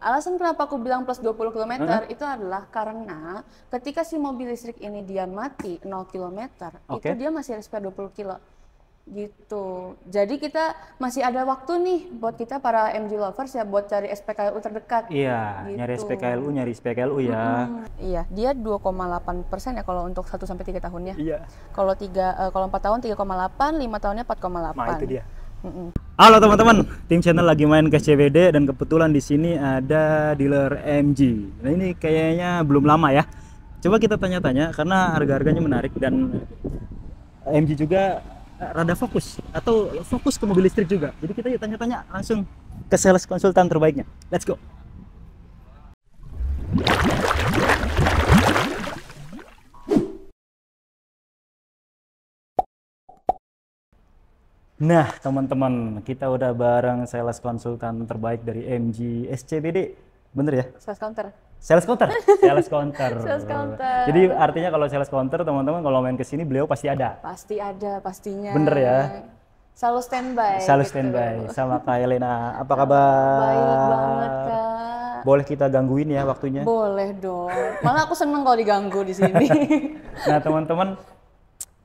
Alasan kenapa aku bilang plus 20 km itu adalah karena ketika si mobil listrik ini dia mati 0 km, itu dia masih ada spare 20 kilo. Gitu. Jadi kita masih ada waktu nih buat kita para MG lovers ya buat cari SPKLU terdekat. Iya, gitu. nyari SPKLU ya. Iya, dia 2,8% ya kalau untuk 1 sampai 3 tahunnya. Iya. Kalau 4 tahun 3,8, 5 tahunnya 4,8. Nah, itu dia. Halo teman-teman, tim channel lagi main ke CBD dan kebetulan di sini ada dealer MG. Nah, ini kayaknya belum lama ya. Coba kita tanya-tanya karena harga-harganya menarik dan MG juga rada fokus atau fokus ke mobil listrik juga. Jadi kita yuk tanya-tanya langsung ke sales konsultan terbaiknya. Let's go. Nah, teman-teman, kita udah bareng sales konsultan terbaik dari MG SCBD. Bener ya? Sales counter. Sales counter. Sales counter. Sales counter. Jadi artinya kalau sales counter, teman-teman kalau main ke sini beliau pasti ada. Pasti ada, pastinya. Bener ya? Selalu standby. Selalu gitu. standby sama Kak Helena. Apa kabar? Baik banget, Kak. Boleh kita gangguin ya waktunya? Boleh dong. Malah aku seneng kalau diganggu di sini. Nah, teman-teman,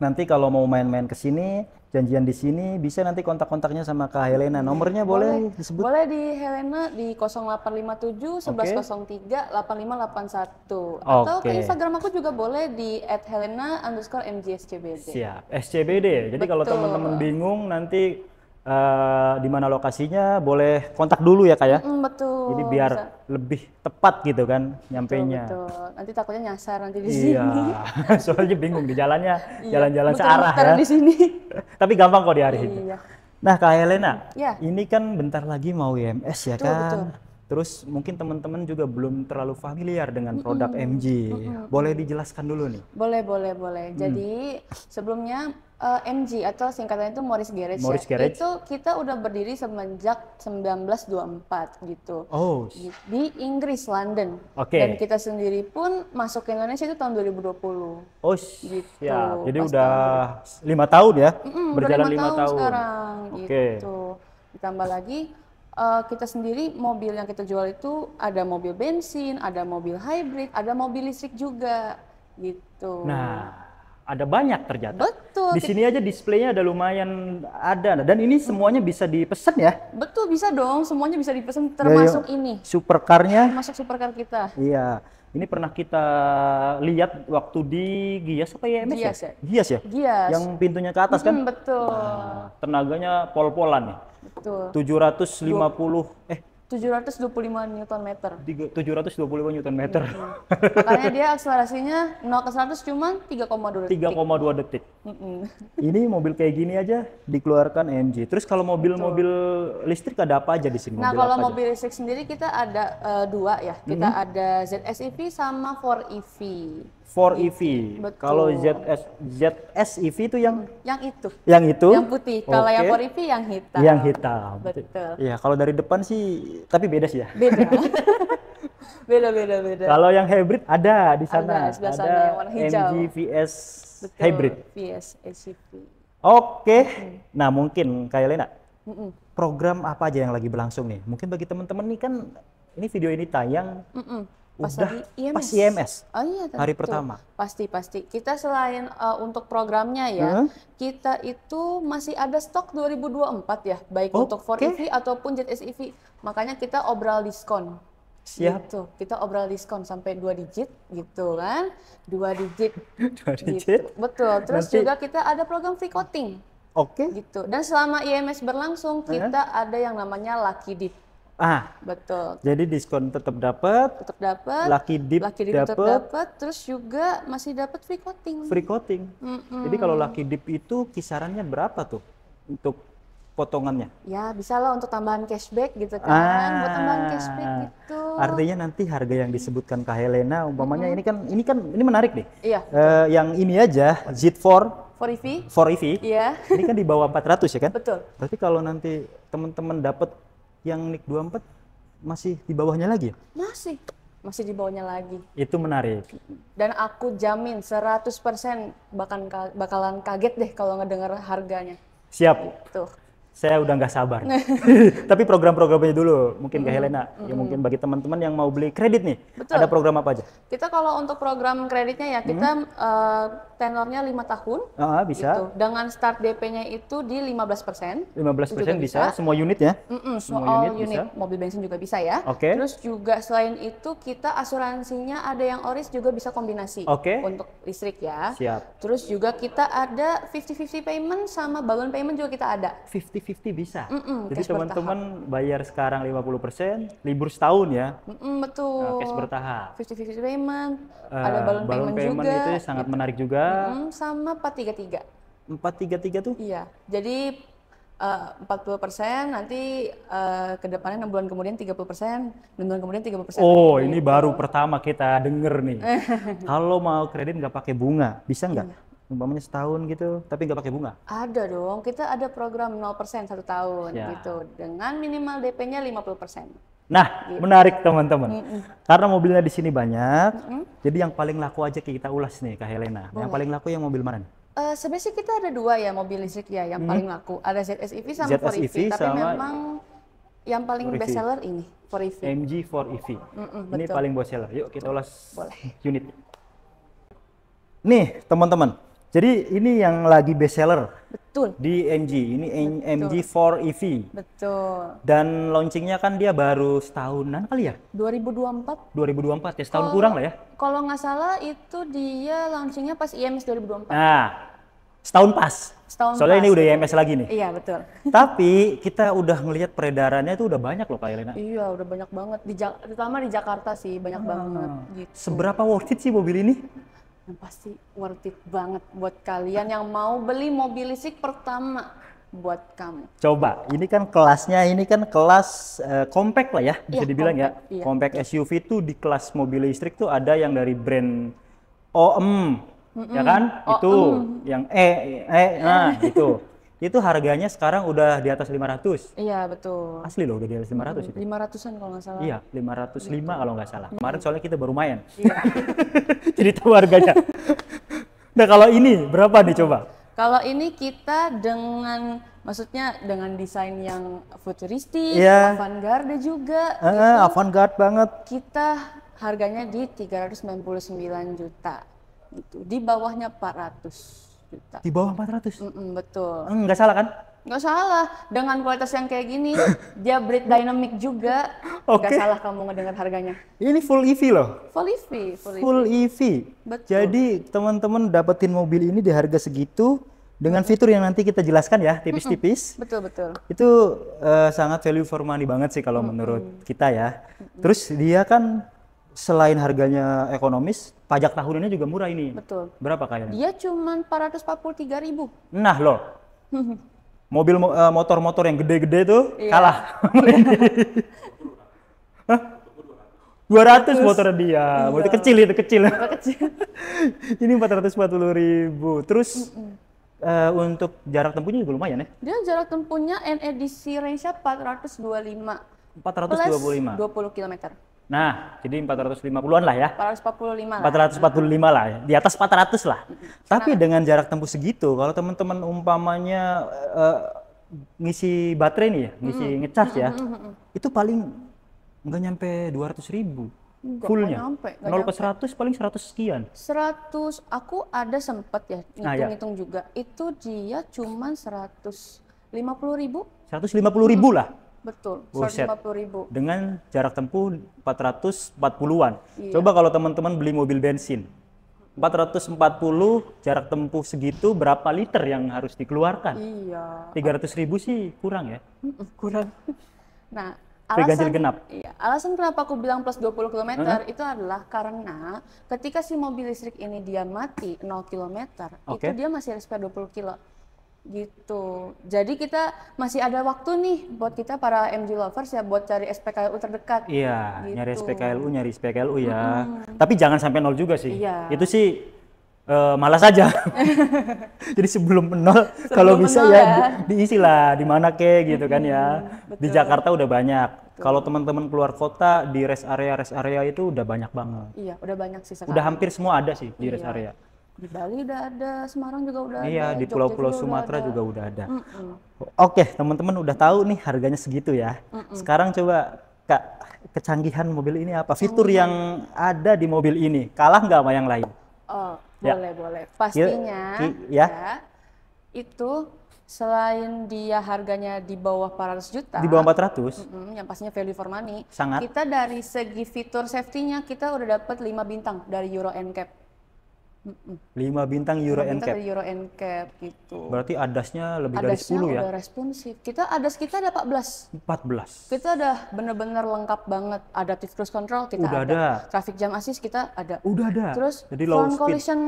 nanti kalau mau main-main ke sini, janjian di sini, bisa nanti kontak-kontaknya sama Kak Helena. Nomornya boleh disebut? Boleh di Helena di 0857 1103 8581. Atau ke Instagram aku juga boleh di @helena_mgscbd. Siap, SCBD. Jadi kalau teman-teman bingung nanti di mana lokasinya, boleh kontak dulu ya Kak ya? Betul. Jadi biar lebih tepat gitu kan nyampainya. Betul. Nanti takutnya nyasar nanti di sini. Iya, soalnya bingung di jalannya, jalan-jalan searah ya. di sini. Tapi gampang kok diarahin. Iya. Nah Kak Helena, Ya. ini kan bentar lagi mau IMS ya Betul, kan? betul. Terus mungkin teman-teman juga belum terlalu familiar dengan produk MG. Boleh dijelaskan dulu nih? Boleh. Jadi sebelumnya MG atau singkatannya itu Morris Garage, Morris ya. Garage. Itu kita udah berdiri semenjak 1924 gitu. Oh. Di Inggris, London. Oke. Dan kita sendiri pun masuk ke Indonesia itu tahun 2020. Oh, gitu. ya. Jadi udah 5 tahun ya? Berjalan 5 tahun sekarang. Oke. Gitu. Ditambah lagi kita sendiri mobil yang kita jual itu ada mobil bensin, ada mobil hybrid, ada mobil listrik juga gitu. Nah, ada banyak ternyata. Betul. Di sini aja displaynya ada lumayan ada, dan ini semuanya bisa dipesan ya? Betul, bisa dong. Semuanya bisa dipesan termasuk ini. Supercar-nya? Termasuk supercar kita. Iya. Ini pernah kita lihat waktu di Gias apa IMS Gias ya? Gias ya? Gias. Yang pintunya ke atas kan? Betul. Nah, tenaganya pol-polan nih. Betul. 725 Newton meter. 725 Newton meter. Makanya dia akselerasinya 0 ke 100 cuma 3,2 detik. 3,2 detik. Ini mobil kayak gini aja dikeluarkan MG. Terus kalau mobil-mobil listrik ada apa aja di sini? Nah, kalau mobil listrik sendiri kita ada dua ya. Kita ada ZS-EV sama 4EV. 4EV. Betul. Kalau ZS-EV itu yang itu. Yang itu? Yang putih. Kalau yang 4EV yang hitam. Yang hitam. Betul. Iya, kalau dari depan sih tapi beda sih ya. Beda. beda. Kalau yang hybrid ada di Ada sana. sebelah sana yang warna hijau. MG VS Betul. hybrid. VS SUV. Oke. Nah, mungkin Kak Helena, program apa aja yang lagi berlangsung nih? Mungkin bagi teman-teman nih kan ini video ini tayang Pas udah IMS. pas IMS. Oh iya, hari tentu. pertama. Pasti. Kita selain untuk programnya ya, kita itu masih ada stok 2024 ya, baik untuk 4EV ataupun ZS-EV. Makanya kita obral diskon. Siap. Gitu. Kita obral diskon sampai 2 digit gitu kan. 2 digit. 2 digit. Gitu. Betul. Terus juga kita ada program free coating. Oke. Gitu. Dan selama IMS berlangsung kita ada yang namanya Lucky Dip. Betul. Jadi diskon tetap dapat. Lucky Dip dapat. Terus juga masih dapat free coating. Free coating. Jadi kalau Lucky Dip itu kisarannya berapa tuh untuk potongannya? Ya bisa lah untuk tambahan cashback gitu kan. Buat tambahan cashback gitu. Artinya nanti harga yang disebutkan Kak Helena umpamanya ini menarik nih. Iya. Yang ini aja Z4 4EV. Iya. Ini kan di bawah 400 ya kan? Betul. Berarti kalau nanti teman-teman dapat yang NIK 24 masih di bawahnya lagi ya? Masih di bawahnya lagi. Itu menarik. Dan aku jamin 100% bakalan kaget deh kalau ngedenger harganya. Siap. Tuh. saya udah nggak sabar. Tapi program-programnya dulu, mungkin ke Helena, ya mungkin bagi teman-teman yang mau beli kredit nih, Betul. ada program apa aja? Kita kalau untuk program kreditnya ya, kita tenornya 5 tahun. Bisa. Gitu. Dengan start DP-nya itu di 15%. 15% bisa, semua unit ya? Semua unit mobil bensin juga bisa ya. Oke. Terus juga selain itu kita asuransinya ada yang oris juga bisa kombinasi untuk listrik ya. Siap. Terus juga kita ada 50-50 payment sama balloon payment juga kita ada. 50-50 bisa. Jadi cash teman-teman bayar sekarang 50%, libur setahun ya. Betul. Cash bertahap. 50-50 payment, ada balloon payment juga. Itu sangat menarik juga. Sama 433. 433 tuh? Iya. Jadi 40% nanti ke depannya 6 bulan kemudian 30%, 6 bulan kemudian 30%. Oh, ini baru pertama kita denger nih. Kalau mau kredit nggak pakai bunga, bisa nggak? Umpamanya setahun gitu, tapi nggak pakai bunga? Ada dong, kita ada program 0% 1 tahun gitu, dengan minimal DP-nya 50%. Nah, menarik teman-teman. Karena mobilnya di sini banyak, jadi yang paling laku aja kita ulas nih Kak Helena. Yang paling laku yang mobil mana nih? Sebenarnya kita ada 2 ya mobil listrik ya yang paling laku. Ada ZS-EV sama 4EV, tapi memang yang paling best seller ini 4EV. MG 4EV. Ini paling best seller. Yuk kita ulas unit. Nih teman-teman. Jadi ini yang lagi best seller. Betul. Di MG. Ini MG 4EV. Betul. Dan launchingnya kan dia baru setahunan kali ya? 2024. 2024 ya, setahun kurang lah ya? Kalau nggak salah itu dia launchingnya pas IMS 2024. Nah, setahun pas. Soalnya ini udah IMS lagi nih. Iya betul. Tapi kita udah ngelihat peredarannya itu udah banyak loh Kak Helena. Iya udah banyak banget. Terutama di Jakarta sih banyak banget. Gitu. Seberapa worth it sih mobil ini? Yang pasti worth it banget buat kalian yang mau beli mobil listrik pertama buat kamu. Coba, ini kan kelasnya, ini kan kelas compact lah ya, bisa dibilang compact, ya. Compact SUV tuh di kelas mobil listrik tuh ada yang dari brand OEM, ya kan? Itu yang nah itu. Itu harganya sekarang udah di atas 500. Iya, betul. Asli loh, udah di atas 500 itu. 500-an kalau nggak salah. Iya, 505 kalau nggak salah. Kemarin soalnya kita baru main. Iya. Jadi tahu harganya. Nah, kalau ini berapa nih coba? Kalau ini kita dengan, maksudnya dengan desain yang futuristik, avant-garde juga. Avant-garde banget. Kita harganya di 399 juta. Gitu. Di bawahnya 400. Juta. Di bawah 400? Betul. Nggak salah kan? Nggak salah. Dengan kualitas yang kayak gini, dia breed dynamic juga. Nggak salah kamu ngedengar harganya. Ini full EV loh? Full EV. Full EV. Betul. Jadi teman-teman dapetin mobil ini di harga segitu, dengan fitur yang nanti kita jelaskan ya, tipis-tipis. Betul. Itu sangat value for money banget sih kalau menurut kita ya. Terus dia kan selain harganya ekonomis, pajak tahunannya juga murah ini. Betul. Berapa kayaknya? Dia cuma 443.000. Nah loh, mobil motor-motor yang gede-gede tuh kalah. 200 motor dia, motor kecil itu kecil. Ini 440.000. Terus untuk jarak tempuhnya juga lumayan ya? Dia jarak tempuhnya NEDC range-nya 425. 425. 20 km. Nah, jadi 450-an lah ya. 445 lah. 445 lah ya. Di atas 400 lah. Tapi dengan jarak tempuh segitu, kalau teman-teman umpamanya ngisi baterai nih ya, ngisi ngecas ya, itu paling nggak nyampe 200.000. Fullnya. 0 ke 100 paling 100 sekian. 100, aku ada sempet ya, ngitung-ngitung juga. Itu dia cuman 150.000. 150.000 lah. Betul, 150.000. Dengan jarak tempuh 440-an. Coba kalau teman-teman beli mobil bensin, 440 jarak tempuh segitu berapa liter yang harus dikeluarkan? Iya. 300.000 sih kurang ya? Kurang. Nah, ganjil genap. Iya, alasan kenapa aku bilang plus 20 km itu adalah karena ketika si mobil listrik ini dia mati 0 km, itu dia masih spare 20 kilo. Gitu. Jadi kita masih ada waktu nih buat kita para MG lovers ya buat cari SPKLU terdekat. Iya, gitu. nyari SPKLU ya. Tapi jangan sampai 0 juga sih. Iya. Itu sih malas aja. Jadi sebelum 0 kalau bisa ya diisi lah di mana gitu kan ya. Betul. Di Jakarta udah banyak. Kalau teman-teman keluar kota di rest area itu udah banyak banget. Iya, udah banyak sih sekarang. Udah hampir semua ada sih di rest area. Di Bali udah ada, Semarang juga udah ada, Iya, di Jogja pulau-pulau juga udah Sumatera ada. juga udah ada. Oke, teman-teman udah tahu nih harganya segitu ya. Sekarang coba Kak, kecanggihan mobil ini apa? Fitur yang ada di mobil ini kalah nggak sama yang lain? Oh, Ya. boleh. Pastinya Ya. ya, itu selain dia harganya di bawah 400 juta, Di bawah 400? yang pastinya value for money, Sangat. kita dari segi fitur safety-nya kita udah dapat 5 bintang dari Euro NCAP. 5 bintang Euro 5 bintang NCAP. dari Euro NCAP gitu. Berarti ADAS-nya lebih dari ADAS-nya 10 ya? udah responsif. Kita ADAS kita ada 14. 14. Kita udah bener-bener lengkap banget. Adaptive Cruise Control kita Udah ada. ada. Traffic Jam Assist kita ada. Udah ada. Terus Jadi low front speed. collision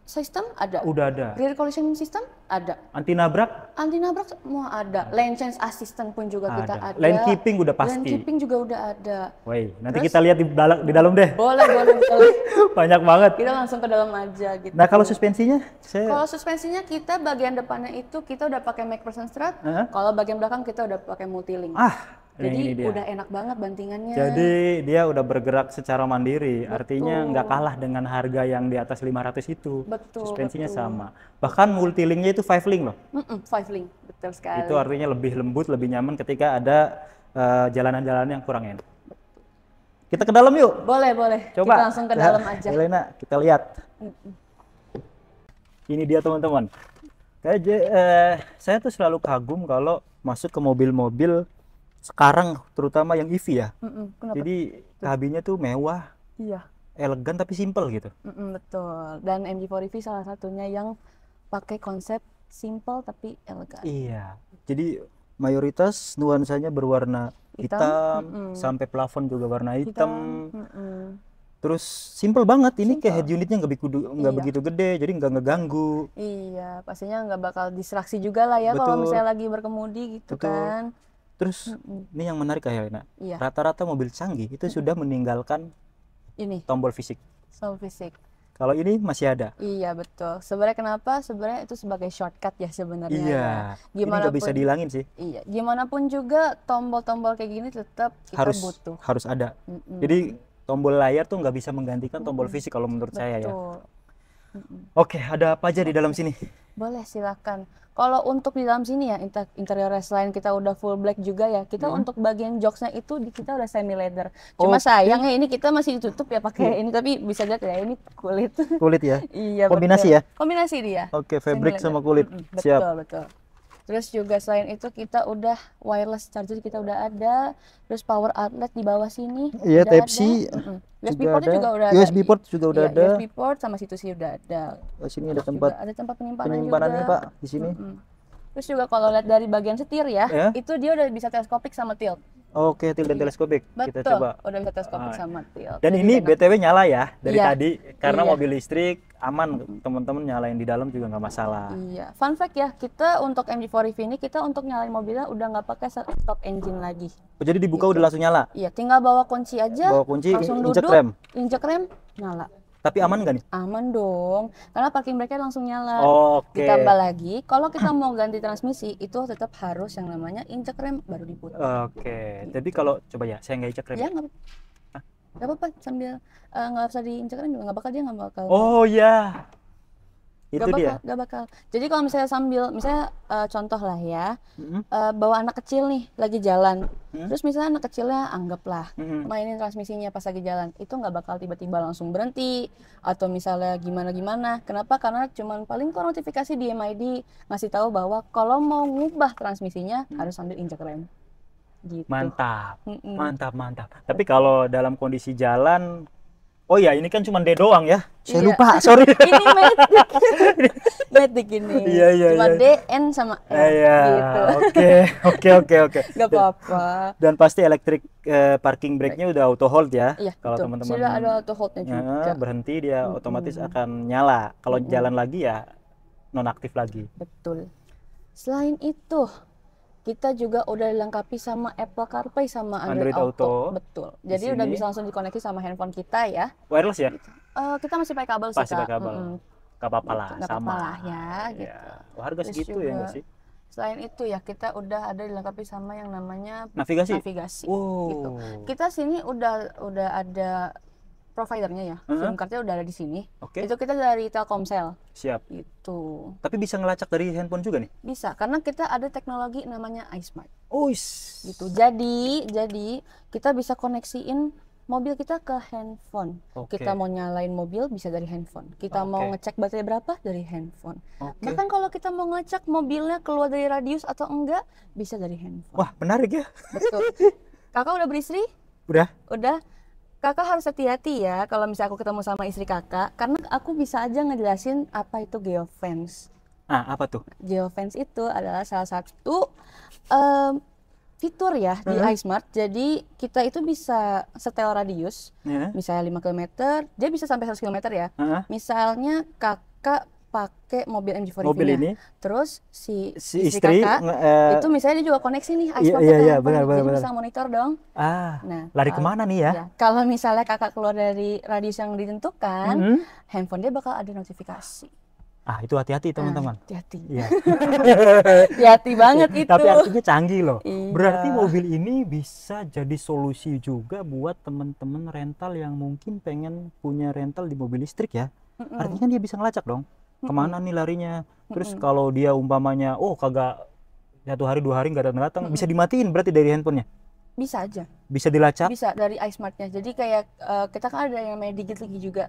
system ada. Udah ada. Rear collision system ada. Anti nabrak Anti nabrak semua ada. Lane change assistant pun juga kita ada. Lane keeping udah pasti. Lane keeping juga udah ada. Woi, nanti kita lihat di dalam deh. Boleh. Banyak banget. Kita langsung ke dalam aja gitu. Nah, kalau suspensinya? Kalau suspensinya kita bagian depannya itu kita udah pakai MacPherson strut. Kalau bagian belakang kita udah pakai multilink. Jadi udah enak banget bantingannya. Jadi dia udah bergerak secara mandiri. Artinya nggak kalah dengan harga yang di atas 500 itu. Suspensinya sama. Bahkan multilinknya itu 5-link loh. 5-link, betul sekali. Itu artinya lebih lembut, lebih nyaman ketika ada jalanan-jalanan yang kurang enak. Kita ke dalam yuk. Boleh. Coba. Kita langsung ke dalam aja. Elena, kita lihat. Ini dia teman-teman. Saya tuh selalu kagum kalau masuk ke mobil-mobil sekarang, terutama yang EV ya. Kenapa? Jadi kabinnya tuh mewah. Iya. Elegan tapi simple gitu. Betul. Dan MG4 EV salah satunya yang pakai konsep simple tapi elegan. Iya. Jadi mayoritas nuansanya berwarna hitam, sampai plafon juga warna hitam. Terus simple banget. Ini kayak head unitnya nggak begitu gede, jadi nggak ngeganggu. Iya, pastinya nggak bakal distraksi juga lah ya kalau misalnya lagi berkemudi gitu. Betul. Kan. Terus ini yang menarik ya, Elena. Rata-rata mobil canggih itu sudah meninggalkan ini tombol fisik. Tombol fisik. Kalau ini masih ada. Iya betul. Sebenarnya kenapa? Sebenarnya itu sebagai shortcut ya sebenarnya. Iya. Ini nggak bisa dihilangin sih. Iya. Gimana pun juga tombol-tombol kayak gini tetap kita butuh. Harus ada. Jadi tombol layar tuh nggak bisa menggantikan tombol fisik kalau menurut saya ya. Oke, ada apa aja di dalam sini? Boleh, silakan. Kalau untuk di dalam sini ya, interior selain kita udah full black juga ya, kita untuk bagian jokesnya itu kita udah semi leather. Cuma sayangnya ini kita masih ditutup ya pakai ini, tapi bisa lihat ya ini kulit. Kulit ya? Iya, kombinasi betul. Ya? Kombinasi dia. Oke, fabric sama kulit. Siap. Betul. Terus juga selain itu kita udah wireless charger kita udah ada, terus power outlet di bawah sini. Iya, Type-C. USB port juga udah ada. USB port juga udah ada. USB port sama situ sih udah ada. Di sini ada tempat penyimpanan juga. Pak di sini. Terus juga kalau lihat dari bagian setir ya, itu dia udah bisa teleskopik sama tilt. Oke, tilt dan teleskopik. Betul. Kita coba. Udah bisa teleskopik sama tilt. Dan ini BTW nyala ya dari tadi karena mobil listrik aman, teman-teman nyalain di dalam juga nggak masalah. Iya. Fun fact ya, kita untuk MG4 EV ini kita untuk nyalain mobilnya udah nggak pakai stop engine lagi. Jadi dibuka udah langsung nyala. Iya, tinggal bawa kunci aja. Bawa kunci, langsung injek duduk, rem. Injek rem, nyala. Tapi aman nggak nih? Aman dong, karena parking brake-nya langsung nyala. Oke. Ditambah lagi, kalau kita mau ganti transmisi, itu tetap harus yang namanya injek rem baru diputar. Oke. Tapi kalau coba ya, saya nggak injek rem. Ya nggak apa-apa, sambil nggak usah diinjek rem juga nggak bakal. Oh ya. Itu dia. Gak bakal. Jadi kalau misalnya misalnya contoh lah ya, bawa anak kecil nih lagi jalan, terus misalnya anak kecilnya anggaplah mainin transmisinya pas lagi jalan, itu nggak bakal tiba-tiba langsung berhenti atau misalnya gimana. Kenapa? Karena cuman paling kok notifikasi di MID ngasih tahu bahwa kalau mau ngubah transmisinya harus sambil injek rem. Gitu. Mantap. Tapi kalau dalam kondisi jalan, oh ya, ini kan cuma D doang ya. Saya lupa, sorry. Ini Matic ini. Iya. Cuma D, N sama L gitu. Oke. Gak apa-apa. Dan pasti elektrik parking brake-nya udah auto hold ya. Iya, kalau teman-teman sudah ada auto hold-nya juga. Berhenti dia otomatis akan nyala. Kalau jalan lagi ya nonaktif lagi. Betul. Selain itu, kita juga udah dilengkapi sama Apple CarPlay sama Android Auto. Betul. Jadi udah bisa langsung dikoneksi sama handphone kita ya. Wireless ya? Kita masih pakai kabel sih, Kak. Masih pakai kabel. Gak apa-apa lah, Gak sama. apa-apa lah ya, gitu. Harga segitu ya nggak sih? Selain itu ya kita udah ada dilengkapi sama yang namanya navigasi. Gitu. Kita sini udah ada providernya ya, SIM cardnya udah ada di sini. Oke. Itu kita dari Telkomsel. Siap. Itu. Tapi bisa ngelacak dari handphone juga nih? Bisa, karena kita ada teknologi namanya iSmart. Oh, gitu. Jadi kita bisa koneksiin mobil kita ke handphone. Kita mau nyalain mobil bisa dari handphone. Kita mau ngecek baterai berapa dari handphone. Bahkan kalau kita mau ngecek mobilnya keluar dari radius atau enggak bisa dari handphone. Wah, menarik ya. Betul. Kakak udah beristri? Udah. Kakak harus hati-hati ya kalau misalnya aku ketemu sama istri kakak, karena aku bisa aja ngejelasin apa itu geofence. Apa tuh? Geofence itu adalah salah satu fitur ya di iSmart. Jadi kita itu bisa setel radius, misalnya 5 km, dia bisa sampai 100 km ya. Misalnya kakak pakai mobil MG4 EV-nya. Terus si istri kakak itu misalnya dia juga koneksi nih iSmart ke handphone, jadi bisa monitor dong. Nah, lari kemana nih ya? Kalau misalnya kakak keluar dari radius yang ditentukan, handphone dia bakal ada notifikasi. Itu hati-hati teman-teman. Hati-hati. Iya. Hati-hati banget itu. Tapi artinya canggih loh. Iya. Berarti mobil ini bisa jadi solusi juga buat teman-teman rental yang mungkin pengen punya rental di mobil listrik ya. Artinya dia bisa ngelacak dong. Kemana nih larinya? Terus kalau dia umpamanya, kagak 1 hari 2 hari nggak datang, bisa dimatiin berarti dari handphonenya? Bisa aja. Bisa dilacak? Bisa dari iSmartnya. Jadi kayak kita kan ada yang namanya digital key juga.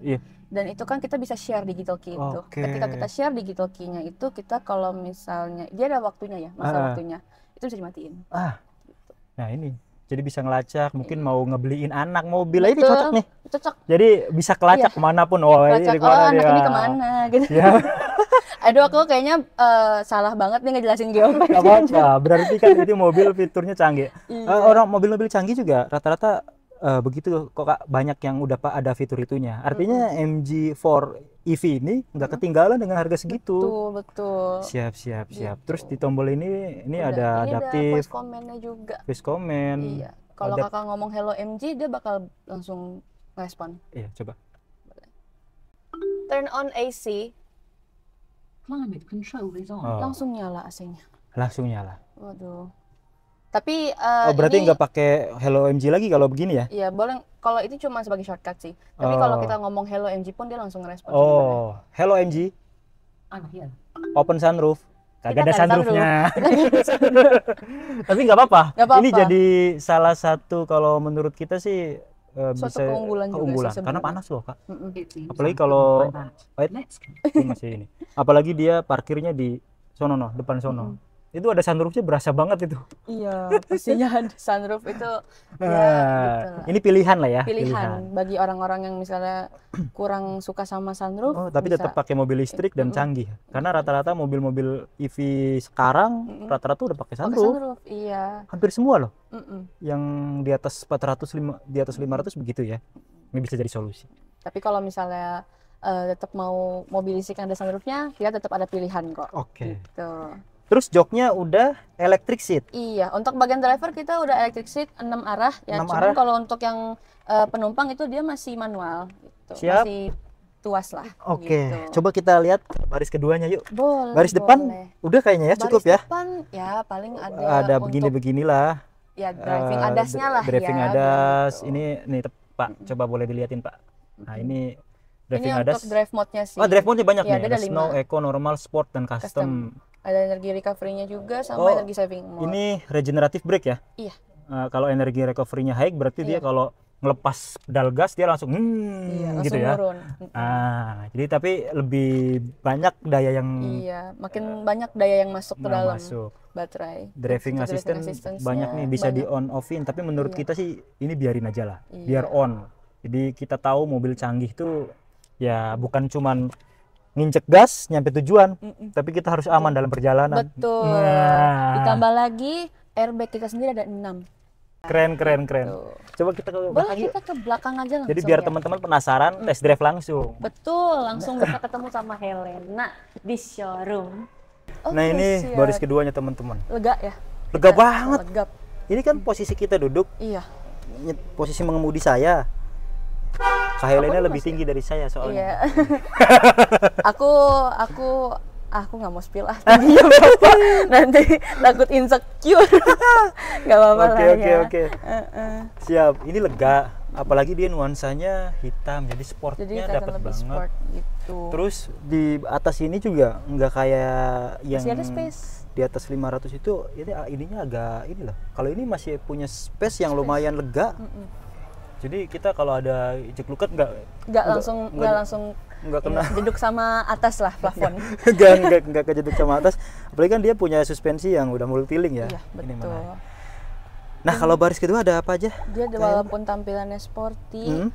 Dan itu kan kita bisa share digital key itu. Ketika kita share digital key-nya itu, kita kalau misalnya dia ada waktunya ya, masa waktunya, itu bisa dimatiin. Gitu. Nah ini. Jadi bisa ngelacak, mungkin mau ngebeliin anak mobil, ini cocok nih. Cocok. Jadi bisa kelacak kemanapun. Kelacak, anak ini kemana gitu. Aduh, aku kayaknya salah banget nih ngejelasin geofence. Gak apa-apa, berarti kan itu mobil fiturnya canggih. Orang mobil-mobil canggih juga rata-rata begitu kok Kak, banyak yang udah ada fitur itunya. Artinya MG4 EV ini nggak ketinggalan dengan harga segitu. Betul. Siap. Terus di tombol ini udah, adaptif. Ada voice command-nya juga. Voice command. Iya. Kalau kakak ngomong hello MG, dia bakal langsung respon. Iya, coba. Turn on AC. Climate control is on. Langsung nyala AC-nya. Langsung nyala. Waduh. Tapi berarti nggak pakai hello MG lagi kalau begini ya? Iya, boleh. Kalau itu cuma sebagai shortcut sih. Tapi kalau kita ngomong hello MG pun dia langsung ngerespon. Hello MG. I'm here. Open sunroof. Kagak ada sunroofnya. Tapi nggak apa-apa. Ini jadi salah satu kalau menurut kita sih bisa keunggulan juga sih, karena panas loh Kak. Apalagi kalau masih ini. Apalagi dia parkirnya di sono depan sono. Itu ada sunroofnya berasa banget itu. Iya, pastinya ada sunroof itu. Ya, ini pilihan lah ya. Pilihan bagi orang-orang yang misalnya kurang suka sama sunroof. Tapi tetap pakai mobil listrik dan canggih. Karena rata-rata mobil-mobil EV sekarang rata-rata udah pakai sunroof. Iya. Hampir semua loh. Yang di atas 400, di atas 500 begitu ya. Ini bisa jadi solusi. Tapi kalau misalnya tetap mau mobil listrik yang ada sunroofnya, kita tetap ada pilihan kok. Gitu. Terus joknya udah electric seat. Iya, untuk bagian driver kita udah electric seat 6 arah ya. Cuman kalau untuk yang penumpang itu dia masih manual gitu. Siap. Masih tuas lah. Gitu. Coba kita lihat baris keduanya yuk. Boleh. Baris depan udah kayaknya ya cukup ya. Baris depan ya paling ada begini-beginilah. Ya driving adasnya lah driving ya. adas. Gitu. Ini nih Pak, coba boleh dilihatin Pak. Nah, ini driving adas. Untuk drive mode-nya sih. Drive mode-nya banyak ya, nih. Ada Snow, Eco, Normal, Sport dan Custom. Ada energi recovery-nya juga sama energi saving mode. Ini regenerative brake ya? Iya. Kalau energi recovery-nya high berarti dia kalau ngelepas pedal gas dia langsung gitu ya. Turun. Jadi tapi lebih banyak daya yang makin banyak daya yang masuk ke dalam baterai. Driving assistant banyak nih bisa di on offin, tapi menurut kita sih ini biarin aja lah. Biar on. Jadi kita tahu mobil canggih tuh ya bukan cuman nginjek gas nyampe tujuan, tapi kita harus aman dalam perjalanan. Betul. Ditambah lagi airbag kita sendiri ada 6. Keren. Coba kita ke belakang. Kita ke belakang aja langsung. Jadi biar teman-teman penasaran, test drive langsung. Betul, langsung bisa ketemu sama Helena di showroom. Nah ini baris keduanya teman-teman. Lega ya? Lega banget. Legap. Ini kan posisi kita duduk. Iya. Posisi mengemudi saya. Kak Helena lebih tinggi dari saya soalnya. Iya. aku nggak mau spill tingginya berapa. Nanti takut insecure. Nggak apa-apa lah ya. Oke. Siap. Ini lega. apalagi dia nuansanya hitam, jadi Jadi sportnya kelihatan dapat lebih banget. sport gitu. Terus di atas ini juga nggak kayak yang Masih ada space. di atas 500 itu ininya agak ini loh. Kalau ini masih punya space yang lumayan lega. Jadi kita kalau ada jekluket Nggak langsung nggak kena duduk sama atas lah plafon. nggak kejeduk sama atas. Apalagi kan dia punya suspensi yang udah multi-link ya. Iya, Ini betul. mana? Nah, kalau baris kedua ada apa aja? Dia walaupun tampilannya sporty,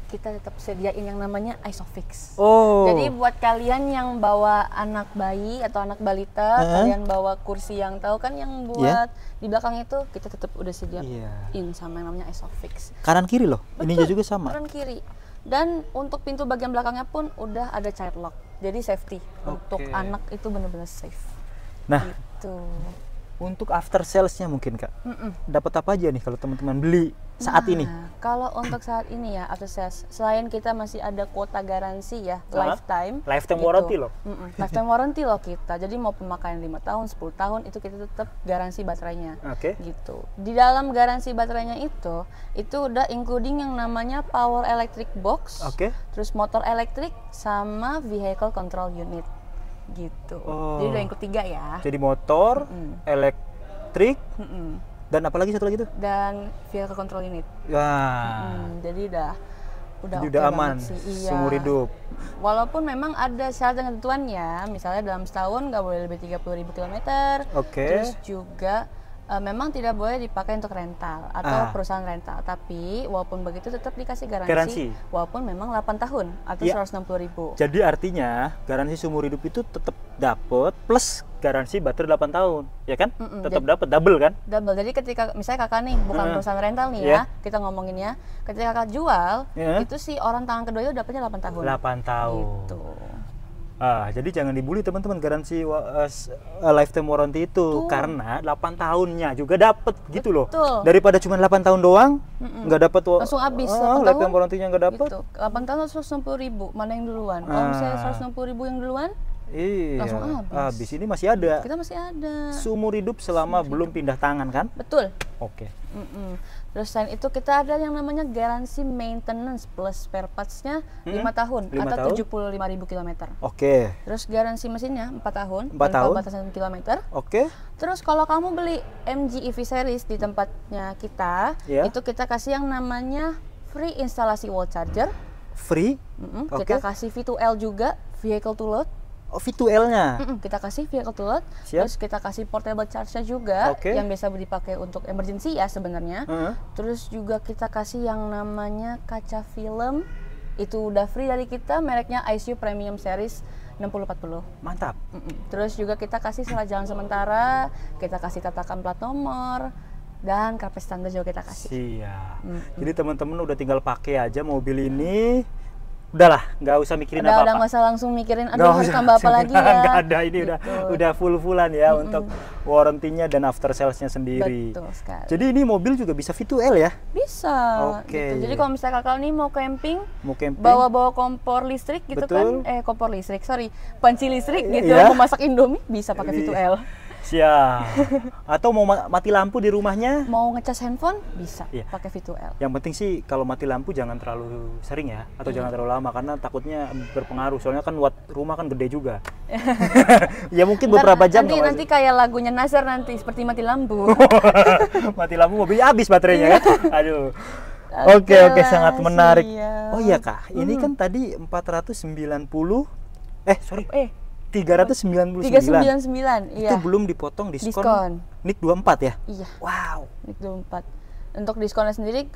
kita tetap sediain yang namanya Isofix. Oh. Jadi buat kalian yang bawa anak bayi atau anak balita, kalian bawa kursi yang tahu kan yang buat di belakang itu, kita tetap udah sediain sama yang namanya Isofix. Kanan kiri loh. Ininya juga sama. Kanan kiri. Dan untuk pintu bagian belakangnya pun udah ada child lock. Jadi safety. Untuk anak itu benar-benar safe. Nah, gitu. Untuk after sales-nya mungkin Kak, dapat apa aja nih kalau teman-teman beli saat ini? Kalau untuk saat ini ya after sales, selain kita masih ada kuota garansi ya, lifetime Warranty loh. Lifetime warranty loh kita. Jadi mau pemakaian 5 tahun, 10 tahun itu kita tetap garansi baterainya. Oke. Gitu. Di dalam garansi baterainya itu udah including yang namanya power electric box, terus motor elektrik sama vehicle control unit. Gitu. Jadi udah yang ketiga ya. Jadi motor, elektrik, dan apalagi satu lagi tuh? Dan vehicle control unit. Wah. Jadi udah Jadi udah aman seumur hidup. Walaupun memang ada syarat dan ketentuannya, misalnya dalam setahun nggak boleh lebih 30.000 km. Terus juga memang tidak boleh dipakai untuk rental atau perusahaan rental. Tapi walaupun begitu tetap dikasih garansi. Walaupun memang 8 tahun atau 160.000. Jadi artinya garansi seumur hidup itu tetap dapat plus garansi baterai 8 tahun, ya kan? Tetap dapat double kan? Double. Jadi ketika misalnya kakak nih bukan perusahaan rental nih ya, kita ngomonginnya, ketika kakak jual, itu si orang tangan kedua itu dapatnya 8 tahun. 8 tahun. Gitu. Jadi jangan dibully teman-teman garansi lifetime warranty itu karena 8 tahunnya juga dapat gitu loh. Daripada cuma 8 tahun doang nggak dapat langsung habis. Lifetime warranty-nya nggak dapat. Gitu. 8 tahun 160.000, mana yang duluan? Kalau misalnya 160.000 yang duluan, langsung habis. Ini masih ada. Kita masih ada. Seumur hidup selama belum pindah tangan kan? Betul. Oke. Terus selain itu kita ada yang namanya garansi maintenance plus spare parts-nya 5 tahun atau 75.000 km. Oke. Terus garansi mesinnya 4 tahun. 4 tahun. Batasan kilometer. Oke. Terus kalau kamu beli MG EV Series di tempatnya kita, itu kita kasih yang namanya free instalasi wall charger. Free? Kita kasih V2L juga, vehicle to load. V2L-nya? Kita kasih vehicle to load, terus kita kasih portable charge-nya juga yang biasa dipakai untuk emergency ya sebenarnya. Terus juga kita kasih yang namanya kaca film, itu udah free dari kita, mereknya ISU Premium Series 6040. Mantap. Terus juga kita kasih surat jalan sementara, kita kasih tatakan plat nomor, dan karpet standar juga kita kasih. Siap. Jadi teman-teman udah tinggal pakai aja mobil ini. Udahlah, nggak usah mikirin apa-apa. Udah nggak usah langsung mikirin, aduh harus tambah apa lagi ya. Nggak ada, ini gitu. udah full-fullan ya untuk warranty-nya dan after sales-nya sendiri. Betul sekali. Jadi ini mobil juga bisa V2L ya? Bisa. Gitu. Jadi kalau misalnya kakak nih mau camping, bawa kompor listrik gitu kan, kompor listrik, panci listrik gitu, mau masak Indomie bisa pakai V2L. Siap. Atau mau mati lampu di rumahnya? Mau ngecas handphone bisa pakai V2L. Yang penting sih kalau mati lampu jangan terlalu sering ya, atau jangan terlalu lama karena takutnya berpengaruh. Soalnya kan watt rumah kan gede juga. Ya mungkin beberapa jam. Nanti kayak lagunya Nazar nanti seperti mati lampu. Mati lampu mobilnya habis baterainya kan. Aduh. Oke, sangat menarik. Oh iya Kak, ini kan tadi 399. Iya. Itu belum dipotong diskon. NIK 24 ya? Iya. Wow. NIK 24. Untuk diskonnya sendiri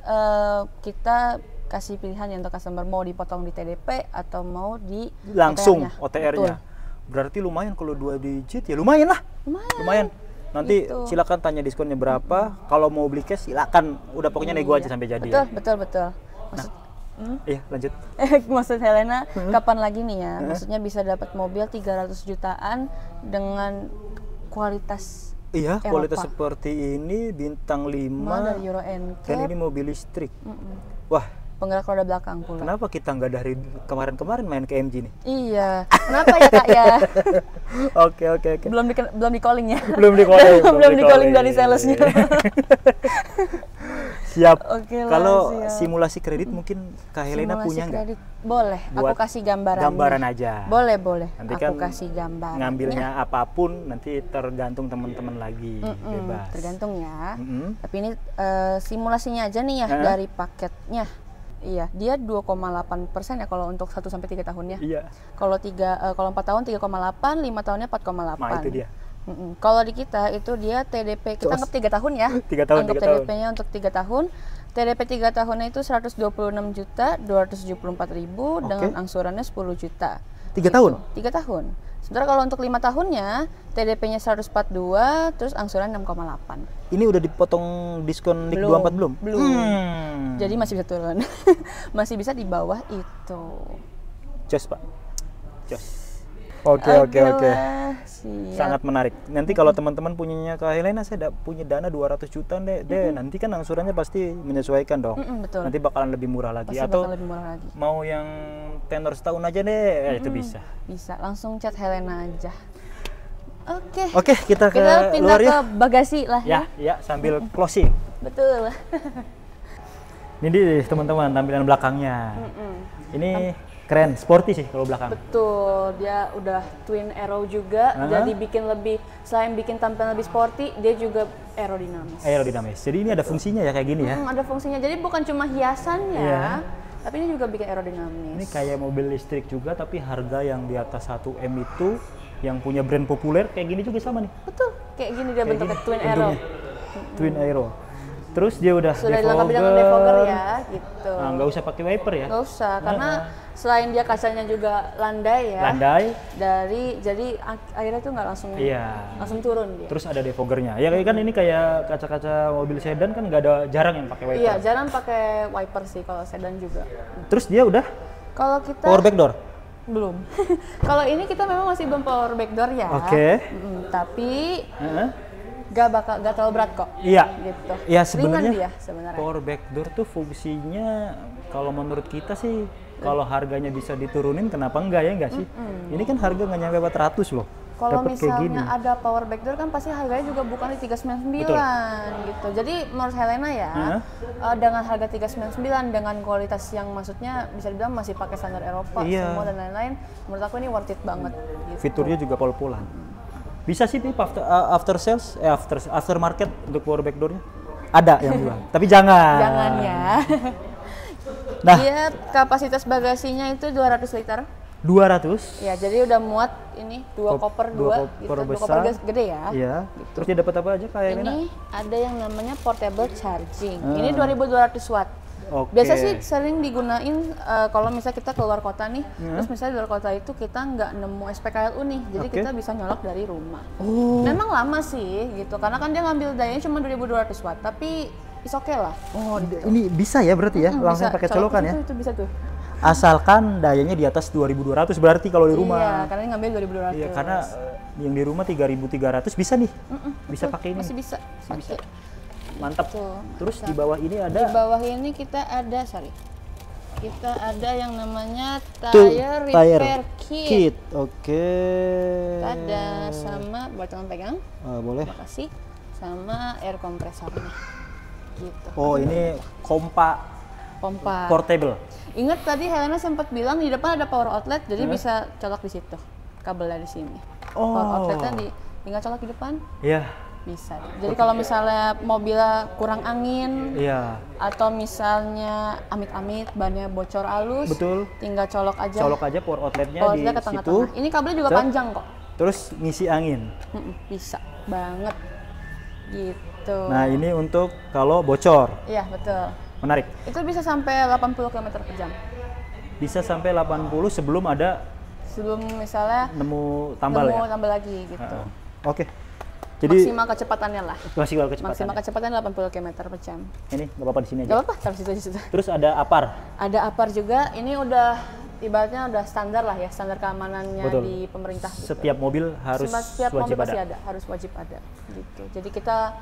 kita kasih pilihan ya untuk customer mau dipotong di TDP atau mau di langsung OTR-nya. Berarti lumayan kalau 2 digit ya lumayan lah. Lumayan. Nanti silakan tanya diskonnya berapa. Kalau mau beli cash silakan. Udah pokoknya nego aja sampai jadi. Betul. Iya, lanjut. Maksud Helena, kapan lagi nih ya? Maksudnya bisa dapat mobil 300 jutaan dengan kualitas Eropa. Kualitas seperti ini bintang 5 dari Euro NCAP. Dan ini mobil listrik. Wah, penggerak roda belakang pula. Kenapa kita nggak dari kemarin-kemarin main ke MG nih? Iya. Kenapa ya Kak ya? Oke. Belum di calling ya? Belum di calling. belum di calling dari salesnya. Siap. Oke lah, Kalau siap. simulasi kredit mungkin Kak Helena Simulasi punya nggak? kredit. Boleh, Buat aku kasih gambaran. Gambaran aja. Boleh. Nanti Aku kan kasih gambar. ngambilnya apapun nanti tergantung teman-teman lagi, bebas. Tergantung ya. Mm-mm. Tapi ini simulasinya aja nih ya dari paketnya. Iya, dia 2,8% ya kalau untuk 1 sampai 3 tahunnya. Iya. Kalau 4 tahun 3,8, 5 tahunnya 4,8. Nah, itu dia. Kalau di kita itu dia TDP kita anggap 3 tahun ya. 3 tahun, Anggap 3 tahun. TDP-nya untuk 3 tahun. TDP 3 tahunnya itu 126.274.000 dengan angsurannya 10 juta. 3 tahun? 3 tahun. Sementara kalau untuk 5 tahunnya TDP-nya 142 terus angsuran 6,8. Ini udah dipotong diskon Dik 24 belum? Belum. Jadi masih bisa turun. Masih bisa di bawah itu. Jos, Pak. Jos. Oke. lah, siap. Sangat menarik. Nanti kalau teman-teman punyanya Kak Helena, saya punya dana 200 juta deh. Nanti kan angsurannya pasti menyesuaikan dong. Betul. Nanti bakalan lebih murah lagi. Pasti Atau bakal lebih murah lagi. mau yang tenor setahun aja deh, itu bisa. Bisa, langsung chat Helena aja. Oke. Oke, kita ke Kita pindah luar ke ya. bagasi lah ya. Ya, sambil closing. Betul. Ini dia teman-teman tampilan belakangnya. Ini keren, sporty sih kalau belakang. Betul, dia udah twin arrow juga, jadi selain bikin tampilan lebih sporty, dia juga aerodinamis. Aerodinamis. Jadi ini ada fungsinya ya kayak gini ya. Ada fungsinya, jadi bukan cuma hiasan ya, Iya. tapi ini juga bikin aerodinamis. Ini kayak mobil listrik juga, tapi harga yang di atas 1 M itu yang punya brand populer kayak gini juga sama nih. Betul, kayak gini dia Kayak bentuknya gini, twin arrow. bentuknya. Twin aero. Terus dia udah Sudah dilengkapi dengan defogger ya, gitu. Nah, nggak usah pakai wiper ya. Nggak usah, karena selain dia kacanya juga landai ya. Landai. Jadi akhirnya tuh nggak langsung turun dia. Terus ada defoggernya. Ya kan ini kayak kaca-kaca mobil sedan kan nggak ada, jarang yang pakai wiper. Iya, jarang pakai wiper sih kalau sedan juga. Terus dia udah Kalau kita power backdoor. belum. Kalau ini kita memang masih belum power backdoor ya. Oke. Tapi gak terlalu berat kok. Iya. Gitu. Ya Ringan sebenarnya dia sebenarnya. power backdoor tuh fungsinya kalau menurut kita sih kalau harganya bisa diturunin kenapa enggak ya enggak sih? Ini kan harga nggak nyampe 400 loh. Kalau Dapet kayak gini. misalnya ada power backdoor kan pasti harganya juga bukan di 399 gitu. Jadi menurut Helena ya, dengan harga 399 dengan kualitas yang maksudnya bisa dibilang masih pakai standar Eropa semua dan lain-lain, menurut aku ini worth it banget gitu. Fiturnya juga pol-polan. Bisa sih Pip, after market untuk power backdoornya ada yang bilang, tapi jangan. Jangan ya. Nah, Dia kapasitas bagasinya itu 200 liter. 200. Ya, jadi udah muat ini dua koper dua gitu. koper Dua besar. koper gede ya. Iya. Gitu. Terus dia dapat apa aja kayak Ini ada yang namanya portable charging. Ini 2200 watt. Oke. Biasa sih sering digunain kalau misalnya kita keluar kota nih, terus misalnya di luar kota itu kita nggak nemu SPKLU nih, jadi kita bisa nyolok dari rumah. Memang lama sih gitu, karena kan dia ngambil dayanya cuma 2200 watt, tapi is oke lah. Ini bisa ya berarti ya, langsung Bisa, pakai colokan ya. Itu bisa tuh. Asalkan dayanya di atas 2200 berarti kalau di rumah. Iya, karena ini ngambil 2200. Iya, karena yang di rumah 3300 bisa nih. Bisa pakai ini. Masih bisa. Bisa. Pakai. Mantap. Tuh, Terus di bawah ini Di ada bawah ini kita ada yang namanya tire repair kit. Oke. Ada sama buat tangan pegang. Boleh. Makasih. Sama air kompresornya. Gitu. Oh, ini pompa portable. Ingat tadi Helena sempat bilang di depan ada power outlet, jadi bisa colok di situ. Kabelnya di sini. Power outletnya tinggal colok di depan. Iya. Bisa. Jadi kalau misalnya mobilnya kurang angin, atau misalnya amit-amit bannya bocor halus, tinggal colok aja. Colok aja power outletnya di ke situ. tengah-tengah. Ini kabelnya juga panjang kok. Terus ngisi angin. Bisa banget. Gitu. Nah, ini untuk kalau bocor. Iya, betul. Menarik. Itu bisa sampai 80 km per jam. Bisa sampai 80 sebelum Misalnya nemu tambal lagi gitu. Oke. Jadi Maksimal kecepatannya lah. maksimal kecepatan. Maksimal kecepatannya 80 km per jam. Ini nggak apa-apa di sini aja. Gak apa-apa, taruh situ aja. Terus ada apar. Ada apar juga. Ini udah ibaratnya udah standar lah ya, standar keamanannya di pemerintah. Gitu. Setiap mobil harus Setiap wajib mobil pasti ada. harus wajib ada. Gitu. Jadi kita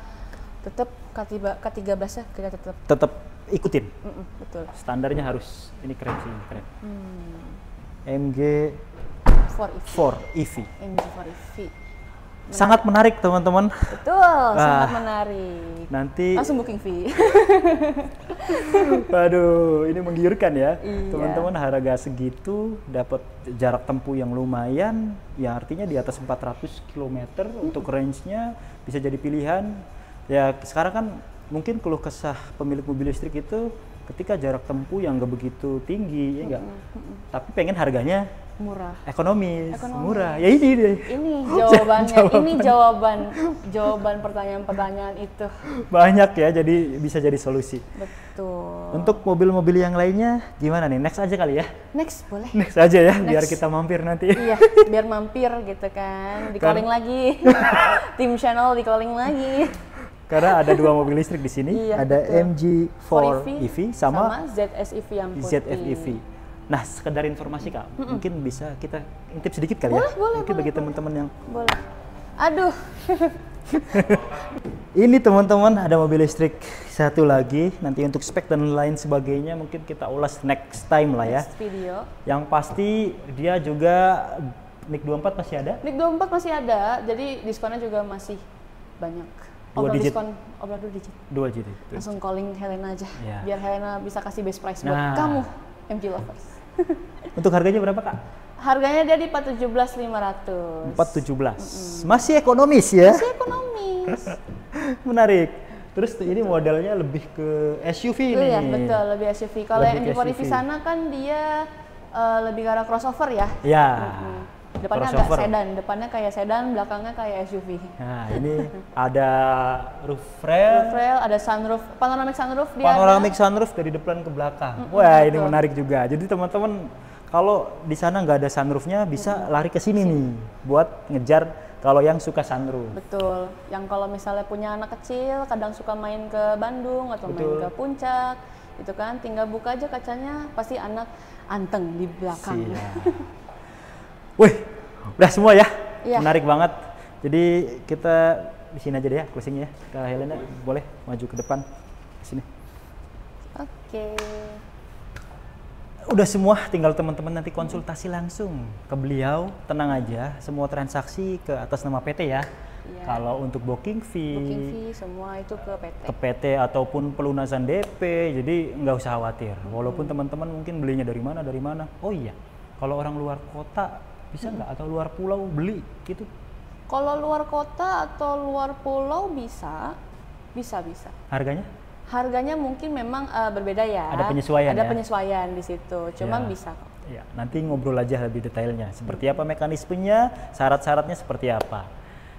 tetap K13 ya, kita tetap ikutin. Betul. Standarnya harus, ini keren sih, ini keren. MG 4EV. 4EV. MG 4EV. Sangat menarik teman-teman. Betul, sangat menarik. Nanti langsung booking fee. Waduh, ini menggiurkan ya. Iya. Teman-teman, harga segitu dapat jarak tempuh yang lumayan, ya artinya di atas 400 km untuk range-nya bisa jadi pilihan. Ya sekarang kan mungkin keluh kesah pemilik mobil listrik itu ketika jarak tempuh yang nggak begitu tinggi, ya enggak? Tapi pengen harganya Murah. Ekonomis, murah. Ya ini deh. Ini jawabannya, ini jawaban pertanyaan-pertanyaan itu. Banyak ya, jadi bisa jadi solusi. Betul. Untuk mobil-mobil yang lainnya gimana nih? Next aja kali ya? Next boleh. Next aja ya, Next. biar kita mampir nanti. Iya, biar mampir gitu kan. Di calling lagi. Tim channel di calling lagi. Karena ada dua mobil listrik di sini, Iya, ada betul. MG4 EV sama ZS EV yang putih. ZF EV. Nah, sekedar informasi Kak, mungkin bisa kita intip sedikit kali ya? Boleh, mungkin bagi teman-teman yang Boleh. Aduh. ini teman-teman ada mobil listrik satu lagi, nanti untuk spek dan lain sebagainya mungkin kita ulas next time lah ya. Next video. Yang pasti dia juga NIK 24 masih ada? NIK 24 masih ada, jadi diskonnya juga masih banyak. Dua digit. Diskon, obrol 2 digit. 2 digit. Langsung calling Helena aja, Iya. biar Helena bisa kasih best price buat Nah. kamu, MG lovers. Untuk harganya berapa Kak? Harganya dia di 417.500. 417. Masih ekonomis ya? Masih ekonomis. Menarik. Terus ini modelnya lebih ke SUV nih. Iya, betul, lebih SUV. Kalau yang Lebih MG4 EV SUV. sana kan dia lebih ke arah crossover ya. Ya. Depannya Crossover. agak sedan, depannya kayak sedan, belakangnya kayak SUV. Nah, ini ada roof rail, Rail, ada sunroof, panoramic sunroof dia. panoramic sunroof dari depan ke belakang. Wah, ini betul. menarik juga. Jadi teman-teman kalau di sana nggak ada sunroofnya bisa lari ke sini nih buat ngejar kalau yang suka sunroof. Betul. Yang kalau misalnya punya anak kecil, kadang suka main ke Bandung atau Betul. main ke Puncak, itu kan tinggal buka aja kacanya, pasti anak anteng di belakang. Siap. Wih, udah semua ya. Iya. Menarik banget. Jadi kita di sini aja deh ya closing ya. Kak Helena boleh maju ke depan sini. Oke. Udah semua, tinggal teman-teman nanti konsultasi langsung ke beliau. Tenang aja, semua transaksi ke atas nama PT ya. Iya. Kalau untuk booking fee, Booking fee semua itu ke PT. ke PT ataupun pelunasan DP, jadi nggak usah khawatir. Walaupun teman-teman mungkin belinya dari mana. Oh iya, kalau orang luar kota bisa nggak atau luar pulau beli gitu? Kalau luar kota atau luar pulau bisa. Harganya? Harganya mungkin memang berbeda ya. Ada penyesuaian Ada ya? penyesuaian di situ. Cuman Ya. bisa kok. Ya, nanti ngobrol aja lebih detailnya. Seperti apa mekanismenya, syarat-syaratnya seperti apa.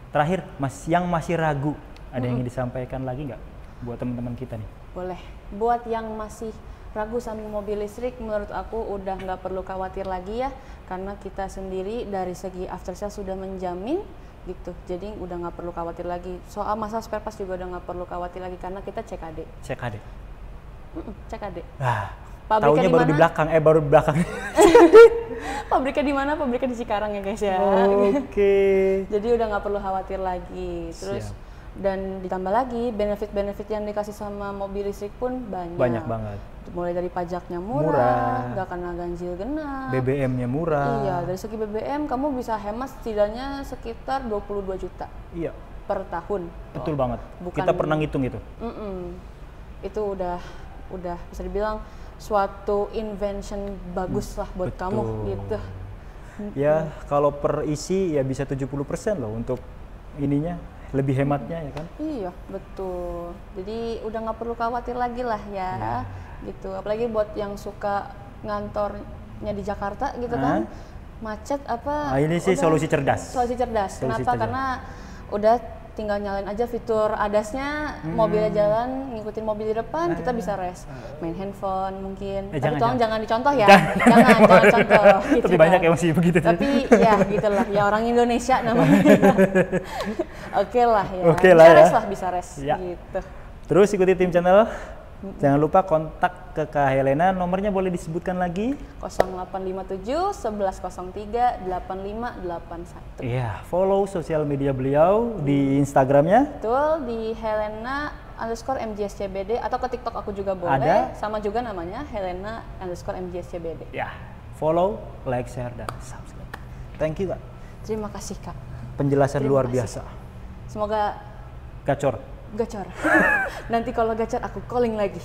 Terakhir, yang masih ragu, ada yang ingin disampaikan lagi nggak buat teman-teman kita nih? Boleh. Buat yang masih ragu sama mobil listrik, menurut aku udah nggak perlu khawatir lagi ya, karena kita sendiri dari segi after sale sudah menjamin gitu. Jadi udah nggak perlu khawatir lagi. Soal masalah spare parts juga udah nggak perlu khawatir lagi karena kita cek AD. Cek AD. Cek AD. Nah, Pabriknya taunya di baru di mana? belakang, baru di belakang. Pabriknya di mana? Pabriknya di Cikarang ya guys ya. Oke. Jadi udah nggak perlu khawatir lagi. Terus Siap. dan ditambah lagi benefit-benefit yang dikasih sama mobil listrik pun banyak. Banyak banget. Mulai dari pajaknya Murah. murah, nggak kena ganjil genap. BBM-nya murah. Iya, dari segi BBM kamu bisa hemat setidaknya sekitar 22 juta Iya, per tahun. betul banget. bukan- Kita pernah ngitung itu. Itu udah bisa dibilang suatu invention bagus lah buat betul. kamu gitu. Ya, kalau per isi ya bisa 70% loh untuk ininya, lebih hematnya ya kan. Iya, betul. Jadi udah nggak perlu khawatir lagi lah ya, gitu. Apalagi buat yang suka ngantornya di Jakarta gitu kan, macet apa. Nah, ini sih udah- solusi cerdas. Solusi cerdas. Solusi Kenapa? cerdas. Karena udah tinggal nyalain aja fitur ADAS-nya, mobilnya jalan, ngikutin mobil di depan, kita bisa rest. Main handphone mungkin. Tapi jangan, tolong jangan dicontoh ya. Jangan. Jangan contoh. gitu Tapi kan. banyak yang masih begitu. Tapi ya gitulah, ya orang Indonesia namanya. Oke lah ya. Oke lah bisa ya. rest lah, bisa rest Ya. gitu. Terus ikuti tim channel. Jangan lupa kontak ke Kak Helena, nomornya boleh disebutkan lagi. 0857 1103 8581. Iya, follow sosial media beliau di Instagramnya. Betul, di Helena_MGSCBD atau ke TikTok aku juga boleh. Ada. Sama juga namanya Helena_MGSCBD. Ya, follow, like, share, dan subscribe. Thank you Kak. Terima kasih Kak. penjelasan Terima luar kasih. biasa. Semoga Gacor. gacor. Nanti kalau gacor aku calling lagi.